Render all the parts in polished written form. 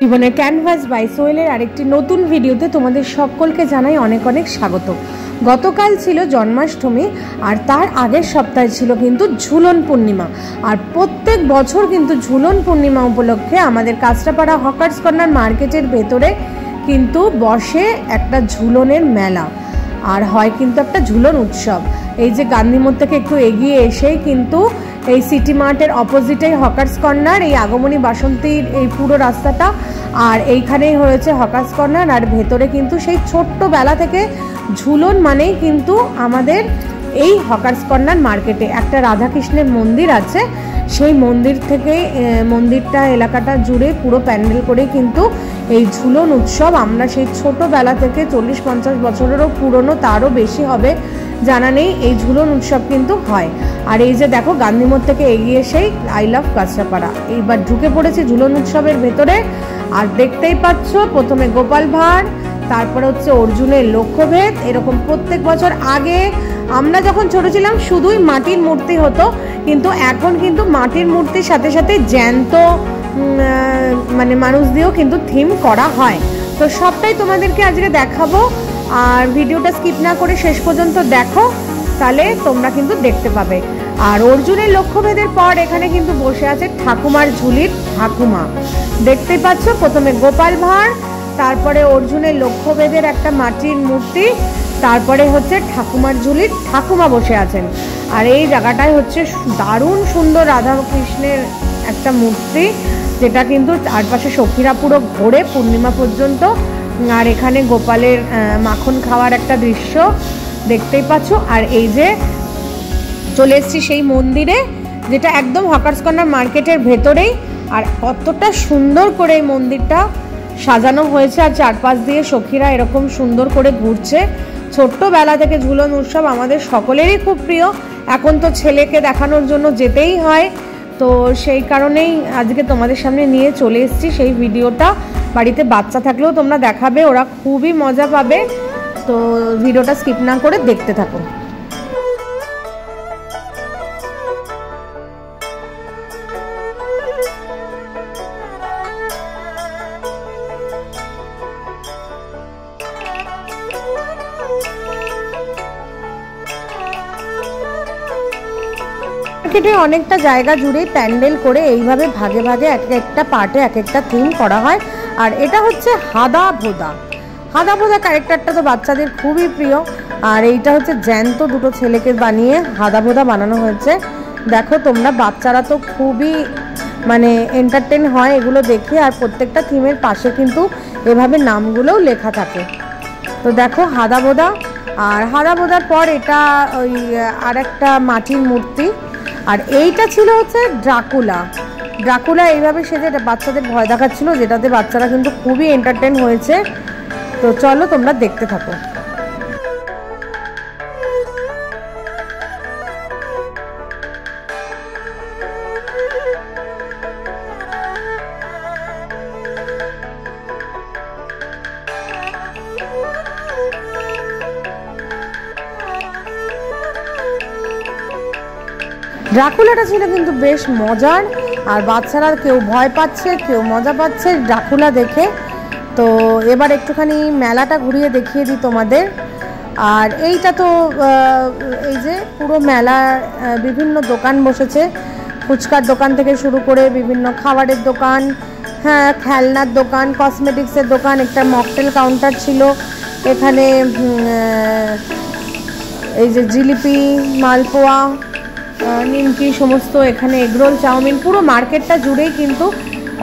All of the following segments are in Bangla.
জীবনে ক্যানভাস বাই সোহেলের আরেকটি নতুন ভিডিওতে তোমাদের সকলকে জানাই অনেক অনেক স্বাগত। গতকাল ছিল জন্মাষ্টমী আর তার আগের সপ্তাহে ছিল কিন্তু ঝুলন পূর্ণিমা। আর প্রত্যেক বছর কিন্তু ঝুলন পূর্ণিমা উপলক্ষে আমাদের কাঁচরাপাড়া হকার্স কর্নার মার্কেটের ভেতরে কিন্তু বসে একটা ঝুলনের মেলা আর হয় কিন্তু একটা ঝুলন উৎসব। এই যে গান্ধী মোড় থেকে একটু এগিয়ে এসেই কিন্তু এই সিটি মার্টের অপোজিটেই হকার্স কর্নার, এই আগমনী বাসন্তীর এই পুরো রাস্তাটা, আর এইখানেই হয়েছে হকার্স কর্নার। আর ভেতরে কিন্তু সেই ছোট্টবেলা থেকে ঝুলন মানেই কিন্তু আমাদের এই হকার্স কর্নার মার্কেটে একটা রাধাকৃষ্ণের মন্দির আছে, সেই মন্দির থেকে মন্দিরটা এলাকাটা জুড়ে পুরো প্যান্ডেল করে কিন্তু এই ঝুলন উৎসব আমরা সেই ছোটোবেলা থেকে 40-50 বছরেরও পুরনো, তারও বেশি হবে জানা নেই, এই ঝুলন উৎসব কিন্তু হয়। আর এই যে দেখো গান্ধী মোড় থেকে এগিয়ে সেই আই লাভ কাঁচরাপাড়া, এইবার ঢুকে পড়েছি ঝুলন উৎসবের ভেতরে। আর দেখতেই পাচ্ছ প্রথমে গোপাল ভাঁড়, তারপরে হচ্ছে অর্জুনের লক্ষ্যভেদ। এরকম প্রত্যেক বছর আগে আমরা যখন ছোট ছিলাম শুধুই মাটির মূর্তি হতো, কিন্তু এখন কিন্তু মাটির মূর্তির সাথে সাথে জ্যান্ত মানে মানুষ দিয়েও কিন্তু থিম করা হয়। তো সবটাই তোমাদেরকে আজকে দেখাবো, আর ভিডিওটা স্কিপ না করে শেষ পর্যন্ত দেখো, তাহলে তোমরা কিন্তু দেখতে পাবে। আর অর্জুনের লক্ষ্যভেদের পর এখানে কিন্তু বসে আছে ঠাকুমার ঝুলির ঠাকুমা, দেখতেই পাচ্ছ। প্রথমে গোপাল ভাঁড়, তারপরে অর্জুনের লক্ষ্যভেদের একটা মাটির মূর্তি, তারপরে হচ্ছে ঠাকুমার ঝুলির ঠাকুমা বসে আছেন। আর এই জায়গাটায় হচ্ছে দারুণ সুন্দর রাধা কৃষ্ণের একটা মূর্তি, যেটা কিন্তু চারপাশে সখীরা পুরো ঘোরে পূর্ণিমা পর্যন্ত। আর এখানে গোপালের মাখন খাওয়ার একটা দৃশ্য দেখতেই পাচ্ছ। আর এই যে চলে এসেছি সেই মন্দিরে, যেটা একদম হকার্স কর্নার মার্কেটের ভেতরেই। আর কতটা সুন্দর করে এই মন্দিরটা সাজানো হয়েছে, আর চারপাশ দিয়ে সখীরা এরকম সুন্দর করে ঘুরছে। ছোট্টবেলা থেকে ঝুলন উৎসব আমাদের সকলেরই খুব প্রিয়, এখন তো ছেলেকে দেখানোর জন্য যেতেই হয়, তো সেই কারণেই আজকে তোমাদের সামনে নিয়ে চলে এসেছি সেই ভিডিওটা। বাড়িতে বাচ্চা থাকলেও তোমরা দেখাবে, ওরা খুবই মজা পাবে, তো ভিডিওটা স্কিপ না করে দেখতে থাকো। মার্কেটে অনেকটা জায়গা জুড়ে প্যান্ডেল করে এইভাবে ভাগে ভাগে এক একটা পার্টে এক একটা থিম করা হয়। আর এটা হচ্ছে হাদা ভোদা। হাদা ভোদা ক্যারেক্টারটা তো বাচ্চাদের খুবই প্রিয়। আর এইটা হচ্ছে জ্যান্ত দুটো ছেলেকে বানিয়ে হাদা ভোদা বানানো হয়েছে। দেখো তোমরা, বাচ্চারা তো খুবই মানে এন্টারটেন হয় এগুলো দেখে। আর প্রত্যেকটা থিমের পাশে কিন্তু এভাবে নামগুলোও লেখা থাকে। তো দেখো হাদা ভোদা, আর হাদা ভোদার পর এটা ওই আর একটা মাটির মূর্তি। আর এইটা ছিল হচ্ছে ড্রাকুলা। ড্রাকুলা এইভাবে সেজে বাচ্চাদের ভয় দেখাচ্ছিল, যেটাতে বাচ্চারা কিন্তু খুবই এন্টারটেন হয়েছে। তো চলো তোমরা দেখতে থাকো। ড্রাকুলাটা ছিল কিন্তু বেশ মজার, আর বাচ্চারা কেউ ভয় পাচ্ছে কেউ মজা পাচ্ছে ড্রাকুলা দেখে। তো এবার একটুখানি মেলাটা ঘুরিয়ে দেখিয়ে দিই তোমাদের। আর এইটা তো এই যে পুরো মেলা, বিভিন্ন দোকান বসেছে, ফুচকার দোকান থেকে শুরু করে বিভিন্ন খাবারের দোকান, হ্যাঁ খেলনার দোকান, কসমেটিক্সের দোকান, একটা মকটেল কাউন্টার ছিল এখানে, এই যে জিলিপি, মালপোয়া, নিমকি, সমস্ত এখানে এগরোল, চাউমিন, পুরো মার্কেটটা জুড়েই কিন্তু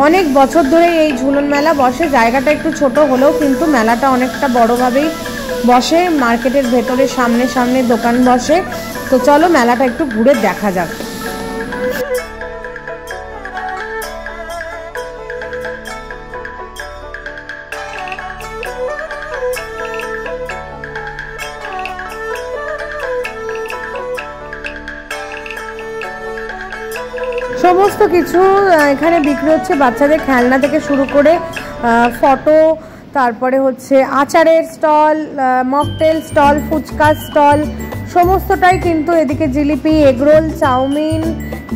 অনেক বছর ধরে এই ঝুলন মেলা বসে। জায়গাটা একটু ছোট হলেও কিন্তু মেলাটা অনেকটা বড়োভাবেই বসে, মার্কেটের ভেতরে সামনে সামনে দোকান বসে। তো চলো মেলাটা একটু ঘুরে দেখা যাক। সমস্ত কিছু এখানে বিক্রি হচ্ছে, বাচ্চাদের খেলনা থেকে শুরু করে ফটো, তারপরে হচ্ছে আচারের স্টল, মকটেল স্টল, ফুচকার স্টল, সমস্তটাই কিন্তু এদিকে জিলিপি, এগরোল, চাউমিন,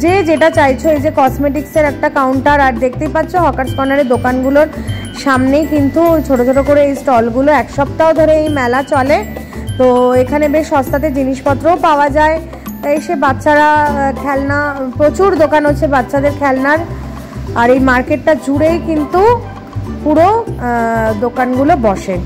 যে যেটা চাইছো। এই যে কসমেটিক্সের একটা কাউন্টার, আর দেখতেই পাচ্ছ হকার্স কর্নারের দোকানগুলোর সামনেই কিন্তু ছোট ছোট করে এই স্টলগুলো। এক সপ্তাহ ধরে এই মেলা চলে, তো এখানে বেশ সস্তাতে জিনিসপত্রও পাওয়া যায়। এসে বাচ্চারা খেলনা, প্রচুর দোকান হচ্ছে বাচ্চাদের খেলনার। আর এই মার্কেটটা জুড়েই কিন্তু পুরো দোকানগুলো বসে।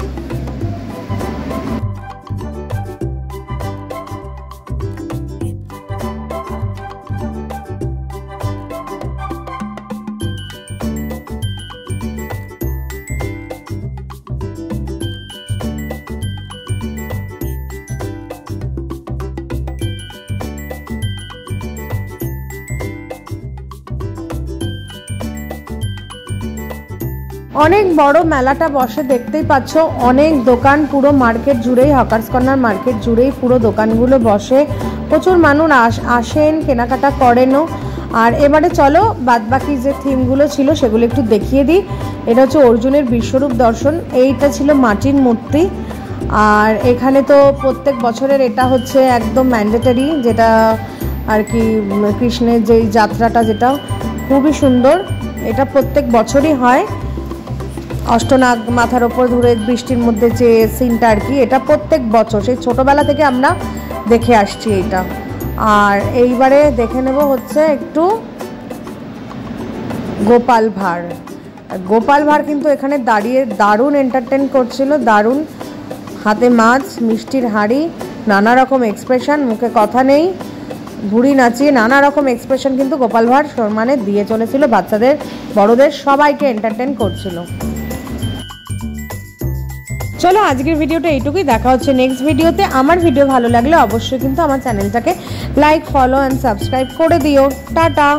অনেক বড় মেলাটা বসে, দেখতেই পাচ্ছ অনেক দোকান, পুরো মার্কেট জুড়েই, হকার্স কর্নার মার্কেট জুড়েই পুরো দোকানগুলো বসে। প্রচুর মানুষ আসেন, কেনাকাটা করেনও। আর এবারে চলো বাদবাকি যে থিমগুলো ছিল সেগুলো একটু দেখিয়ে দিই। এটা হচ্ছে অর্জুনের বিশ্বরূপ দর্শন, এইটা ছিল মাটির মূর্তি। আর এখানে তো প্রত্যেক বছরের এটা হচ্ছে একদম ম্যান্ডেটরি, যেটা আর কি কৃষ্ণের যেই যাত্রাটা, যেটা খুবই সুন্দর। এটা প্রত্যেক বছরই হয়। অষ্টনাগ মাথার ওপর ধরে বৃষ্টির মধ্যে যে সিনটা আর কি, এটা প্রত্যেক বছর সেই ছোটোবেলা থেকে আমরা দেখে আসছি এইটা। আর এইবারে দেখে নেব হচ্ছে একটু গোপাল ভাঁড়। গোপাল ভাঁড় কিন্তু এখানে দাঁড়িয়ে দারুণ এন্টারটেন করছিল, দারুণ। হাতে মাছ, মিষ্টির হাঁড়ি, নানা রকম এক্সপ্রেশন, মুখে কথা নেই, ঘুড়ি নাচিয়ে নানা রকম এক্সপ্রেশন কিন্তু গোপাল ভাঁড় মানে দিয়ে চলেছিল। বাচ্চাদের, বড়দের সবাইকে এন্টারটেন করছিল। চলো আজকের ভিডিওটা এইটুকুই, দেখা হচ্ছে নেক্সট ভিডিওতে। আমার ভিডিও ভালো লাগলে অবশ্যই কিন্তু আমার চ্যানেলটাকে লাইক, ফলো অ্যান্ড সাবস্ক্রাইব করে দিও। টাটা।